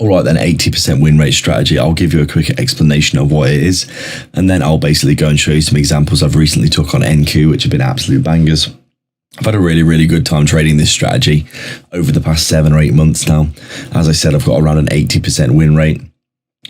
All right, then 80% win rate strategy. I'll give you a quick explanation of what it is, and then I'll basically go and show you some examples I've recently took on NQ, which have been absolute bangers. I've had a really good time trading this strategy over the past 7 or 8 months now. As I said, I've got around an 80% win rate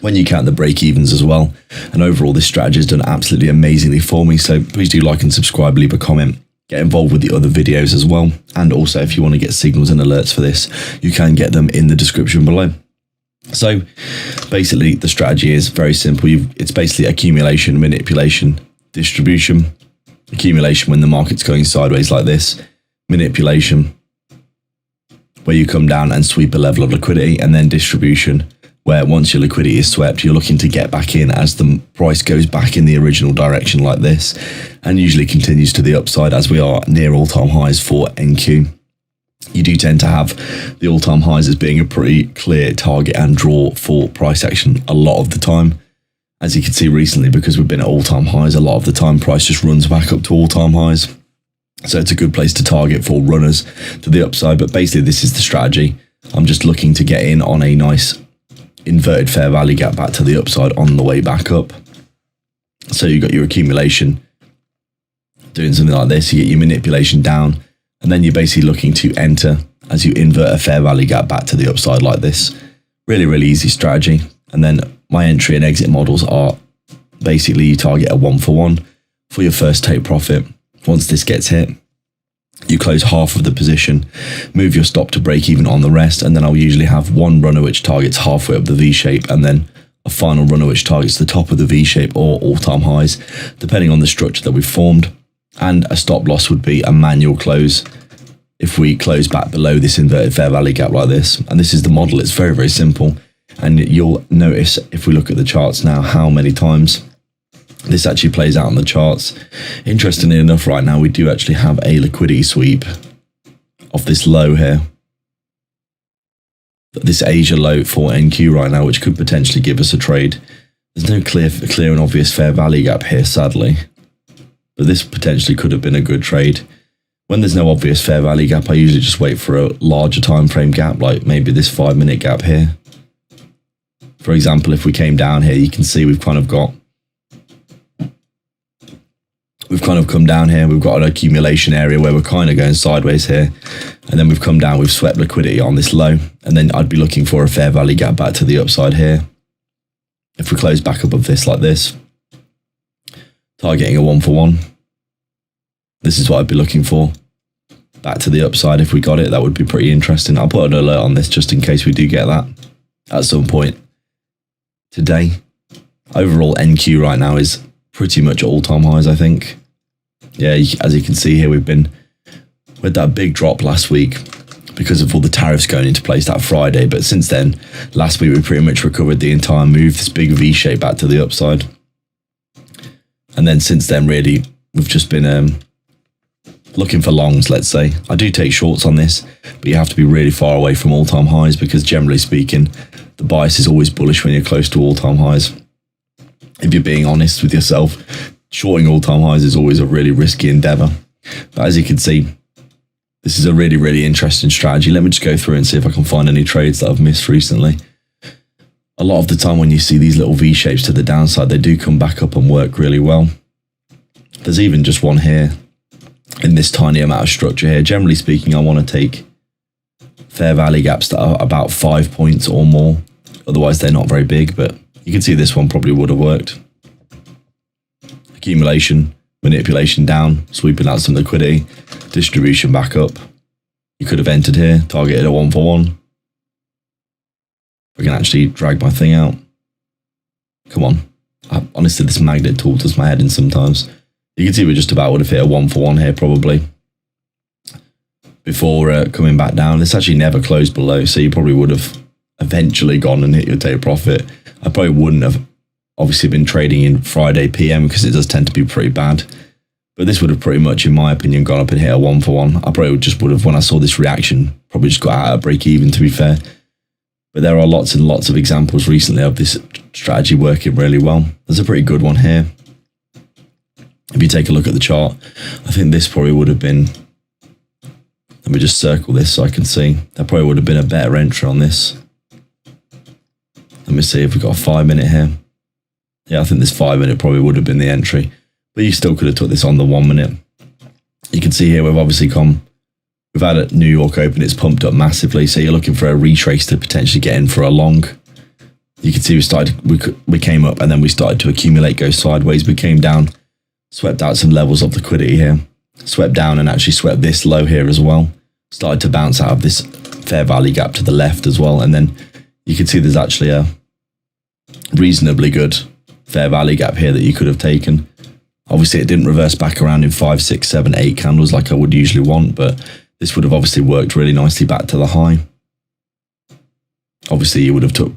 when you count the break evens as well. And overall, this strategy has done absolutely amazingly for me. So please do like and subscribe, leave a comment. Get involved with the other videos as well. And also, if you want to get signals and alerts for this, you can get them in the description below. So basically, the strategy is very simple. It's basically accumulation, manipulation, distribution. Accumulation when the market's going sideways like this. Manipulation, where you come down and sweep a level of liquidity. And then distribution, where once your liquidity is swept, you're looking to get back in as the price goes back in the original direction like this, and usually continues to the upside as we are near all-time highs for NQ. You do tend to have the all-time highs as being a pretty clear target and draw for price action a lot of the time. As you can see recently, because we've been at all-time highs, a lot of the time price just runs back up to all-time highs. So it's a good place to target for runners to the upside. But basically, this is the strategy. I'm just looking to get in on a nice inverted fair value gap back to the upside on the way back up. So you've got your accumulation doing something like this. You get your manipulation down, and then you're basically looking to enter as you invert a fair value gap back to the upside like this. Really easy strategy. And then my entry and exit models are basically you target a 1-for-1 for your first take profit. Once this gets hit, you close half of the position, move your stop to break even on the rest, and then I'll usually have one runner which targets halfway up the V shape, and then a final runner which targets the top of the V shape or all-time highs, depending on the structure that we've formed. And a stop loss would be a manual close if we close back below this inverted fair value gap like this. And this is the model. It's very simple. And you'll notice if we look at the charts now how many times this actually plays out on the charts. Interestingly enough, right now we do actually have a liquidity sweep of this low here, this Asia low for NQ right now, which could potentially give us a trade. There's no clear and obvious fair value gap here, sadly, but this potentially could have been a good trade. When there's no obvious fair value gap, I usually just wait for a larger time frame gap, like maybe this 5-minute gap here. For example, if we came down here, you can see we've kind of come down here. We've got an accumulation area where we're kind of going sideways here. And then we've come down, we've swept liquidity on this low. And then I'd be looking for a fair value gap back to the upside here. If we close back above this like this, targeting a 1-for-1. This is what I'd be looking for. Back to the upside. If we got it, that would be pretty interesting. I'll put an alert on this just in case we do get that at some point today. Overall, NQ right now is pretty much all-time highs, I think. Yeah, as you can see here, we had that big drop last week because of all the tariffs going into place that Friday. But since then, last week, we pretty much recovered the entire move, this big V shape back to the upside. And then since then, really, we've just been looking for longs, let's say. I do take shorts on this, but you have to be really far away from all-time highs because generally speaking, the bias is always bullish when you're close to all-time highs. If you're being honest with yourself, shorting all-time highs is always a really risky endeavor. But as you can see, this is a really interesting strategy. Let me just go through and see if I can find any trades that I've missed recently. A lot of the time when you see these little V shapes to the downside, they do come back up and work really well. There's even just one here in this tiny amount of structure here. Generally speaking, I want to take fair value gaps that are about 5 points or more. Otherwise, they're not very big, but you can see this one probably would have worked. Accumulation, manipulation down, sweeping out some liquidity, distribution back up. You could have entered here, targeted a 1-for-1. I can actually drag my thing out. Come on. Honestly, this magnet tool does my head in sometimes. You can see we just about would have hit a 1-for-1 here probably before coming back down. This actually never closed below, so you probably would have eventually gone and hit your take profit. I probably wouldn't have obviously been trading in Friday PM because it does tend to be pretty bad. But this would have pretty much, in my opinion, gone up and hit a 1-for-1. I probably just would have, when I saw this reaction, probably just got out of break even, to be fair. But there are lots and lots of examples recently of this strategy working really well. There's a pretty good one here. If you take a look at the chart, I think this probably would have been, let me just circle this so I can see, that probably would have been a better entry on this. Let me see if we've got a 5 minute here. Yeah, I think this 5 minute probably would have been the entry, but you still could have took this on the 1 minute. You can see here we've obviously we've had a New York Open, it's pumped up massively, so you're looking for a retrace to potentially get in for a long. You can see we came up and then we started to accumulate, go sideways. We came down, swept out some levels of liquidity here, swept down and actually swept this low here as well. Started to bounce out of this fair value gap to the left as well. And then you can see there's actually a reasonably good fair value gap here that you could have taken. Obviously it didn't reverse back around in 5, 6, 7, 8 candles like I would usually want, but this would have obviously worked really nicely back to the high. Obviously you would have took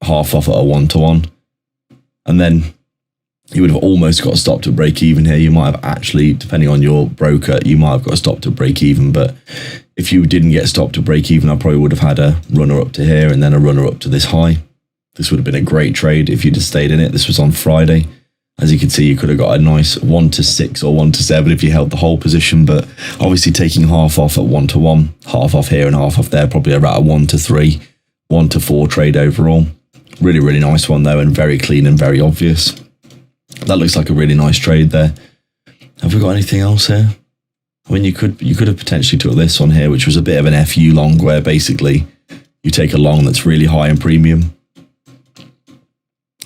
half off at a 1-to-1, and then you would have almost got stopped at break even here. You might have actually, depending on your broker, you might have got stopped at break even, but if you didn't get stopped at break even, I probably would have had a runner up to here and then a runner up to this high. This would have been a great trade if you'd have stayed in it. This was on Friday. As you can see, you could have got a nice 1-to-6 or 1-to-7 if you held the whole position, but obviously taking half off at 1-to-1, half off here and half off there, probably about a 1-to-3, 1-to-4 trade overall. Really, really nice one though, and very clean and very obvious. That looks like a really nice trade there. Have we got anything else here? I mean, you could have potentially took this one here, which was a bit of an FU long, where basically you take a long that's really high in premium.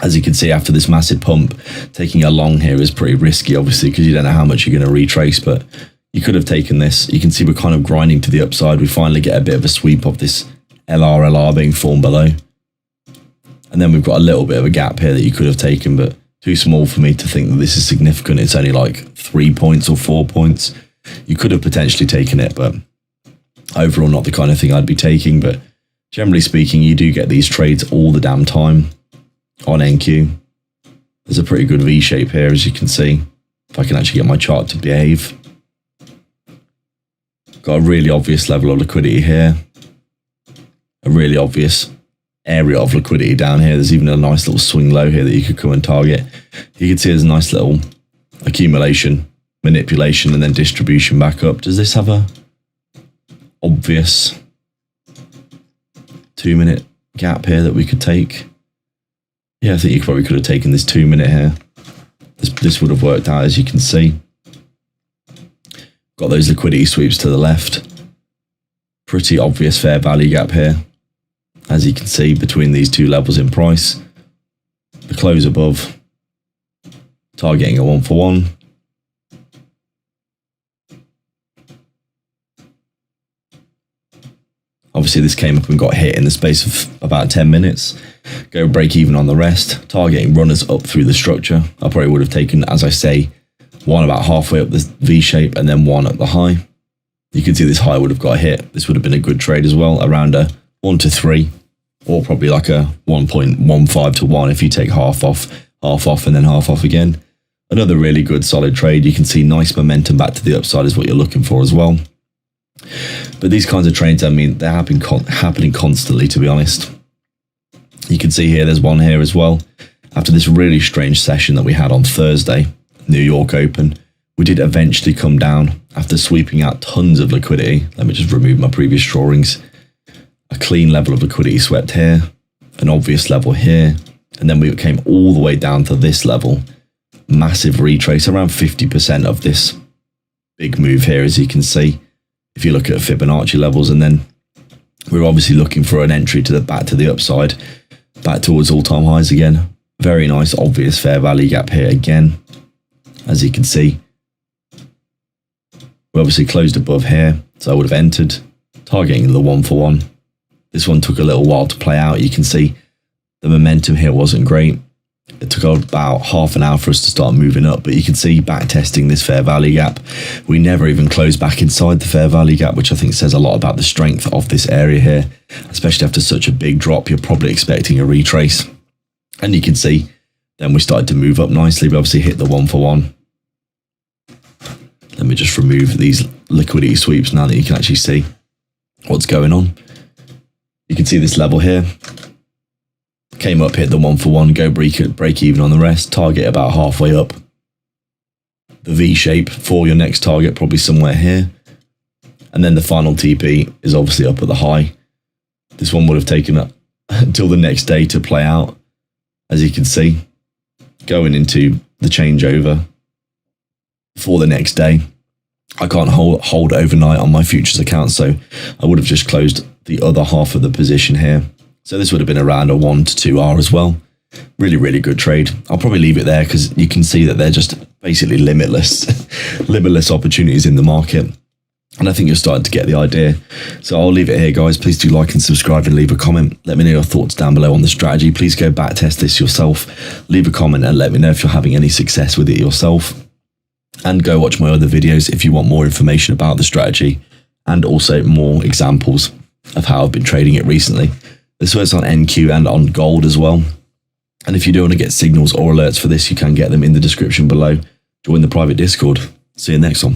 As you can see, after this massive pump, taking a long here is pretty risky, obviously, because you don't know how much you're going to retrace, but you could have taken this. You can see we're kind of grinding to the upside. We finally get a bit of a sweep of this LR being formed below. And then we've got a little bit of a gap here that you could have taken, but too small for me to think that this is significant. It's only like 3 points or 4 points. You could have potentially taken it, but overall not the kind of thing I'd be taking. But generally speaking, you do get these trades all the damn time on NQ. There's a pretty good V shape here, as you can see. If I can actually get my chart to behave. Got a really obvious level of liquidity here. A really obvious area of liquidity down here. There's even a nice little swing low here that you could come and target. You can see there's a nice little accumulation, manipulation, and then distribution back up. Does this have a obvious 2 minute gap here that we could take? Yeah, I think you probably could have taken this 2 minute here. This would have worked out, as you can see. Got those liquidity sweeps to the left. Pretty obvious fair value gap here, as you can see, between these two levels in price. The close above, targeting a 1-for-1. Obviously this came up and got hit in the space of about 10 minutes. Go break even on the rest, targeting runners up through the structure. I probably would have taken, as I say, one about halfway up this V shape and then one at the high. You can see this high would have got hit. This would have been a good trade as well, around a 1-to-3, or probably like a 1.15 to 1 if you take half off and then half off again. Another really good solid trade. You can see nice momentum back to the upside is what you're looking for as well. But these kinds of trades, I mean, they're happening constantly, to be honest. You can see here, there's one here as well. After this really strange session that we had on Thursday, New York Open, we did eventually come down after sweeping out tons of liquidity. Let me just remove my previous drawings. A clean level of liquidity swept here, an obvious level here, and then we came all the way down to this level. Massive retrace, around 50% of this big move here, as you can see, if you look at Fibonacci levels. And then we're obviously looking for an entry to the back to the upside, back towards all-time highs again. Very nice, obvious fair value gap here again, as you can see. We obviously closed above here, so I would have entered, targeting the 1-for-1. This one took a little while to play out. You can see the momentum here wasn't great. It took about half an hour for us to start moving up, but you can see back testing this fair value gap. We never even closed back inside the fair value gap, which I think says a lot about the strength of this area here, especially after such a big drop. You're probably expecting a retrace. And you can see then we started to move up nicely. We obviously hit the 1-for-1. Let me just remove these liquidity sweeps now that you can actually see what's going on. You can see this level here. Came up, hit the 1-for-1, go break even on the rest, target about halfway up the V shape for your next target, probably somewhere here. And then the final TP is obviously up at the high. This one would have taken until the next day to play out. As you can see, going into the changeover for the next day. I can't hold overnight on my futures account, so I would have just closed the other half of the position here. So this would have been around a 1 to 2 hour as well. Really, really good trade. I'll probably leave it there because you can see that they're just basically limitless opportunities in the market. And I think you're starting to get the idea. So I'll leave it here, guys. Please do like and subscribe and leave a comment. Let me know your thoughts down below on the strategy. Please go back test this yourself. Leave a comment and let me know if you're having any success with it yourself. And go watch my other videos if you want more information about the strategy and also more examples of how I've been trading it recently. This works on NQ and on gold as well. And if you do want to get signals or alerts for this, you can get them in the description below. Join the private Discord. See you next one.